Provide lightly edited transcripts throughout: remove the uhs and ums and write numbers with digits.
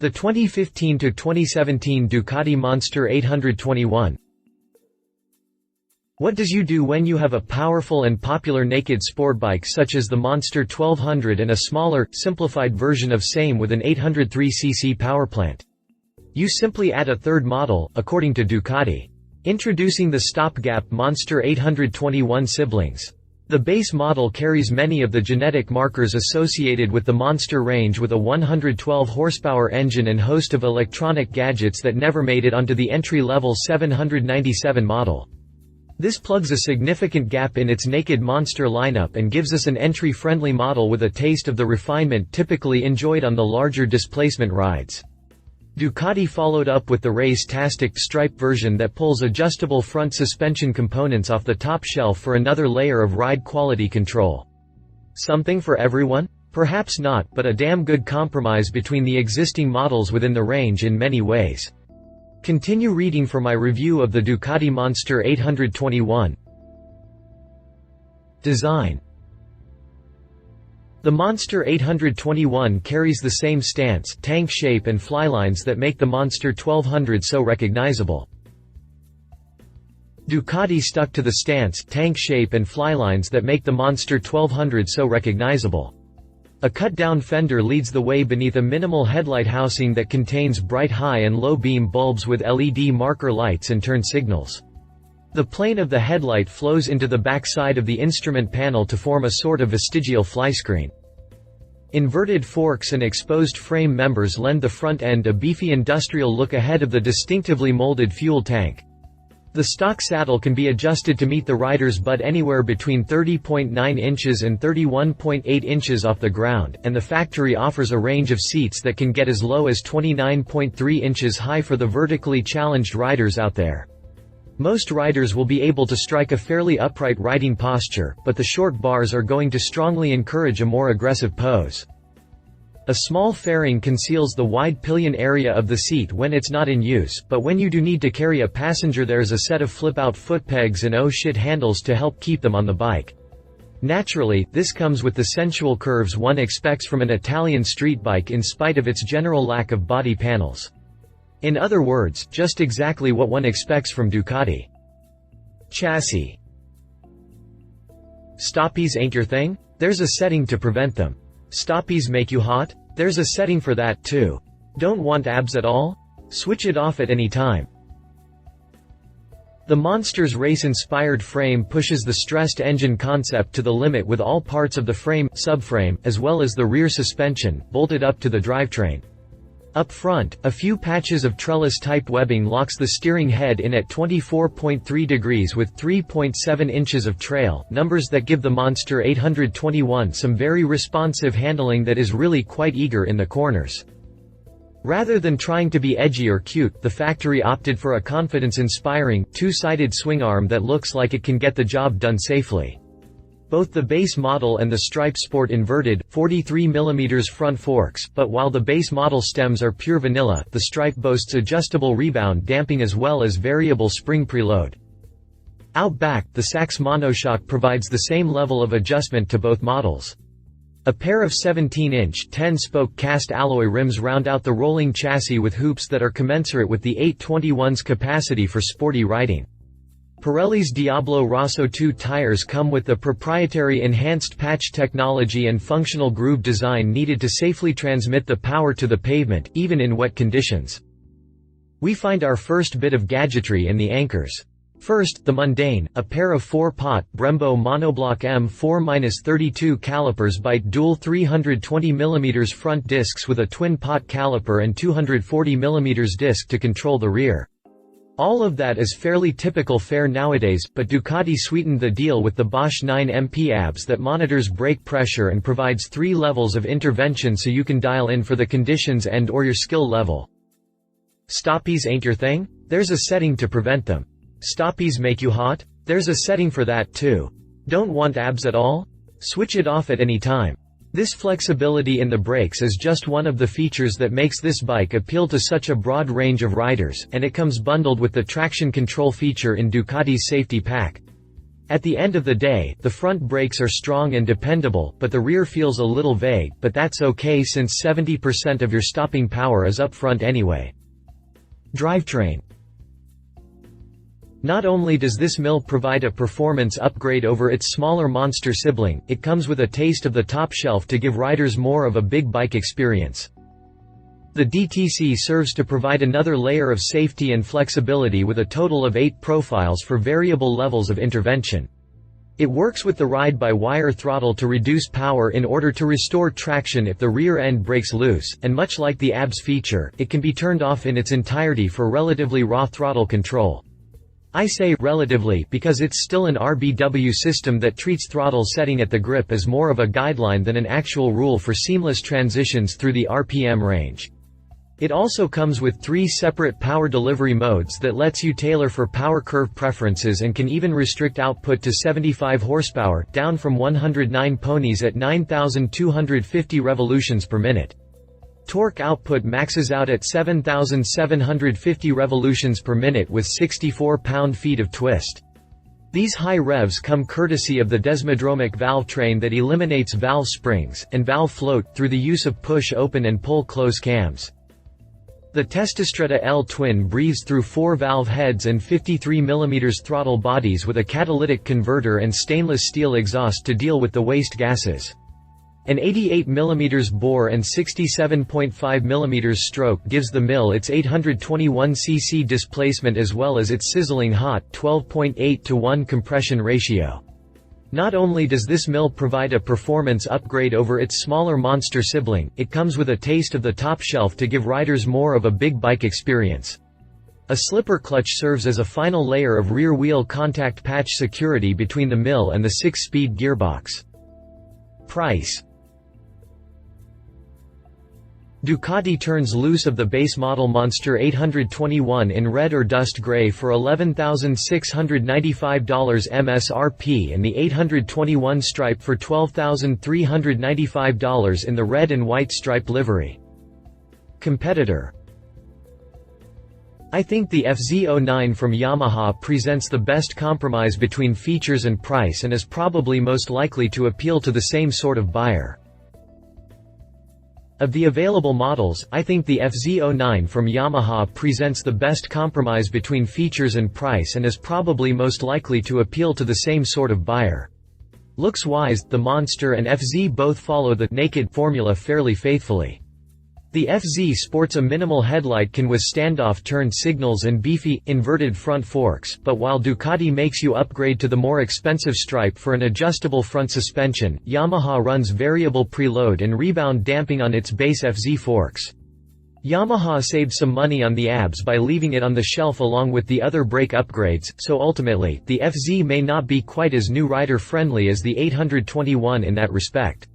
The 2015 to 2017 Ducati Monster 821. What does you do when you have a powerful and popular naked sport bike such as the Monster 1200 and a smaller, simplified version of same with an 803cc powerplant? You simply add a third model, according to Ducati. Introducing the stopgap Monster 821 siblings. The base model carries many of the genetic markers associated with the Monster range with a 112 horsepower engine and host of electronic gadgets that never made it onto the entry-level 797 model. This plugs a significant gap in its naked Monster lineup and gives us an entry-friendly model with a taste of the refinement typically enjoyed on the larger displacement rides. Ducati followed up with the race-tastic stripe version that pulls adjustable front suspension components off the top shelf for another layer of ride quality control. Something for everyone? Perhaps not, but a damn good compromise between the existing models within the range in many ways. Continue reading for my review of the Ducati Monster 821. Design. The Monster 821 carries the same stance, tank shape and flylines that make the Monster 1200 so recognizable. Ducati stuck to the stance, tank shape and flylines that make the Monster 1200 so recognizable. A cut-down fender leads the way beneath a minimal headlight housing that contains bright high and low beam bulbs with LED marker lights and turn signals. The plane of the headlight flows into the back side of the instrument panel to form a sort of vestigial flyscreen. Inverted forks and exposed frame members lend the front end a beefy industrial look ahead of the distinctively molded fuel tank. The stock saddle can be adjusted to meet the rider's butt anywhere between 30.9 inches and 31.8 inches off the ground, and the factory offers a range of seats that can get as low as 29.3 inches high for the vertically challenged riders out there. Most riders will be able to strike a fairly upright riding posture, but the short bars are going to strongly encourage a more aggressive pose. A small fairing conceals the wide pillion area of the seat when it's not in use, but when you do need to carry a passenger there's a set of flip-out foot pegs and oh-shit handles to help keep them on the bike. Naturally, this comes with the sensual curves one expects from an Italian street bike in spite of its general lack of body panels. In other words, just exactly what one expects from Ducati. Chassis. Stoppies ain't your thing? There's a setting to prevent them. Stoppies make you hot? There's a setting for that too. Don't want abs at all? Switch it off at any time. The Monster's race-inspired frame pushes the stressed engine concept to the limit with all parts of the frame, subframe, as well as the rear suspension, bolted up to the drivetrain. Up front, a few patches of trellis-type webbing locks the steering head in at 24.3 degrees with 3.7 inches of trail, numbers that give the Monster 821 some very responsive handling that is really quite eager in the corners. Rather than trying to be edgy or cute, the factory opted for a confidence-inspiring, two-sided swing arm that looks like it can get the job done safely. Both the base model and the Stripe sport inverted, 43mm front forks, but while the base model stems are pure vanilla, the Stripe boasts adjustable rebound damping as well as variable spring preload. Out back, the Sachs monoshock provides the same level of adjustment to both models. A pair of 17-inch, 10-spoke cast alloy rims round out the rolling chassis with hoops that are commensurate with the 821's capacity for sporty riding. Pirelli's Diablo Rosso 2 tires come with the proprietary enhanced patch technology and functional groove design needed to safely transmit the power to the pavement, even in wet conditions. We find our first bit of gadgetry in the anchors. First, the mundane, a pair of 4-pot, Brembo monoblock M4-32 calipers bite dual 320mm front discs with a twin-pot caliper and 240mm disc to control the rear. All of that is fairly typical fare nowadays, but Ducati sweetened the deal with the Bosch 9MP ABS that monitors brake pressure and provides 3 levels of intervention so you can dial in for the conditions and/or your skill level. Stoppies ain't your thing? There's a setting to prevent them. Stoppies make you hot? There's a setting for that too. Don't want abs at all? Switch it off at any time. This flexibility in the brakes is just one of the features that makes this bike appeal to such a broad range of riders, and it comes bundled with the traction control feature in Ducati's safety pack. At the end of the day, the front brakes are strong and dependable, but the rear feels a little vague, but that's okay since 70% of your stopping power is up front anyway. Drivetrain. Not only does this mill provide a performance upgrade over its smaller Monster sibling, it comes with a taste of the top shelf to give riders more of a big bike experience. The DTC serves to provide another layer of safety and flexibility with a total of 8 profiles for variable levels of intervention. It works with the ride-by-wire throttle to reduce power in order to restore traction if the rear end breaks loose, and much like the ABS feature, it can be turned off in its entirety for relatively raw throttle control. I say relatively because it's still an RBW system that treats throttle setting at the grip as more of a guideline than an actual rule for seamless transitions through the RPM range. It also comes with 3 separate power delivery modes that lets you tailor for power curve preferences and can even restrict output to 75 horsepower, down from 109 ponies at 9,250 revolutions per minute. Torque output maxes out at 7,750 revolutions per minute with 64 pound-feet of twist. These high revs come courtesy of the desmodromic valve train that eliminates valve springs and valve float through the use of push open and pull close cams. The Testastretta L twin breathes through 4 valve heads and 53 mm throttle bodies with a catalytic converter and stainless steel exhaust to deal with the waste gases. An 88 mm bore and 67.5 mm stroke gives the mill its 821 cc displacement as well as its sizzling hot 12.8:1 compression ratio. Not only does this mill provide a performance upgrade over its smaller Monster sibling, it comes with a taste of the top shelf to give riders more of a big bike experience. A slipper clutch serves as a final layer of rear-wheel contact patch security between the mill and the 6-speed gearbox. Price. Ducati turns loose of the base model Monster 821 in red or dust gray for $11,695 MSRP and the 821 stripe for $12,395 in the red and white stripe livery. Competitor. I think the FZ09 from Yamaha presents the best compromise between features and price and is probably most likely to appeal to the same sort of buyer. Of the available models, I think the FZ09 from Yamaha presents the best compromise between features and price and is probably most likely to appeal to the same sort of buyer. Looks-wise, the Monster and FZ both follow the naked formula fairly faithfully. The FZ sports a minimal headlight can with standoff turn signals and beefy, inverted front forks, but while Ducati makes you upgrade to the more expensive stripe for an adjustable front suspension, Yamaha runs variable preload and rebound damping on its base FZ forks. Yamaha saved some money on the ABS by leaving it on the shelf along with the other brake upgrades, so ultimately, the FZ may not be quite as new rider-friendly as the 821 in that respect.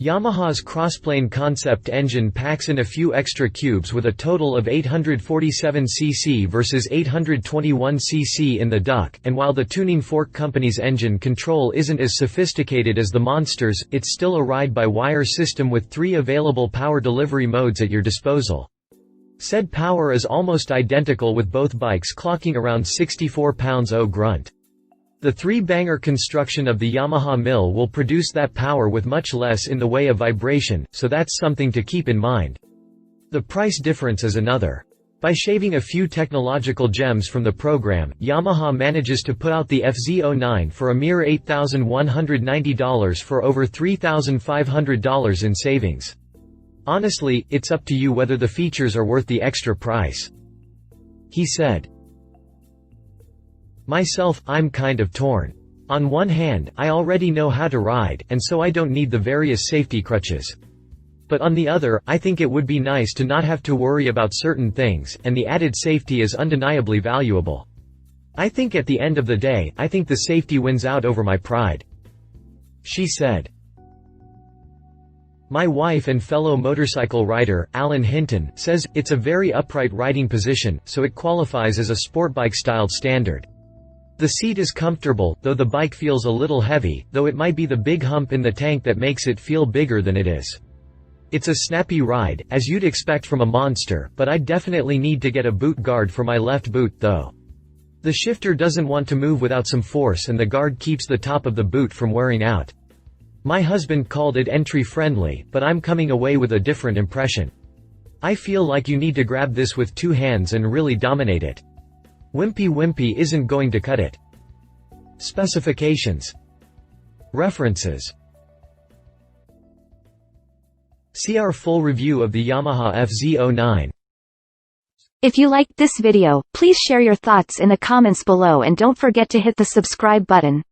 Yamaha's crossplane concept engine packs in a few extra cubes with a total of 847 cc versus 821 cc in the Duc, and while the tuning fork company's engine control isn't as sophisticated as the Monster's, it's still a ride-by-wire system with 3 available power delivery modes at your disposal. Said power is almost identical with both bikes clocking around 64 pounds-o grunt. The 3-banger construction of the Yamaha mill will produce that power with much less in the way of vibration, so that's something to keep in mind. The price difference is another. By shaving a few technological gems from the program, Yamaha manages to put out the FZ09 for a mere $8,190 for over $3,500 in savings. Honestly, it's up to you whether the features are worth the extra price. He said. Myself, I'm kind of torn. On one hand, I already know how to ride, and so I don't need the various safety crutches. But on the other, I think it would be nice to not have to worry about certain things, and the added safety is undeniably valuable. I think at the end of the day, I think the safety wins out over my pride. She said. My wife and fellow motorcycle rider, Alan Hinton, says, it's a very upright riding position, so it qualifies as a sportbike-styled standard. The seat is comfortable, though the bike feels a little heavy, though it might be the big hump in the tank that makes it feel bigger than it is. It's a snappy ride, as you'd expect from a Monster, but I definitely need to get a boot guard for my left boot, though. The shifter doesn't want to move without some force and the guard keeps the top of the boot from wearing out. My husband called it entry-friendly, but I'm coming away with a different impression. I feel like you need to grab this with 2 hands and really dominate it. Wimpy isn't going to cut it. Specifications. References. See our full review of the Yamaha FZ09. If you liked this video, please share your thoughts in the comments below and don't forget to hit the subscribe button.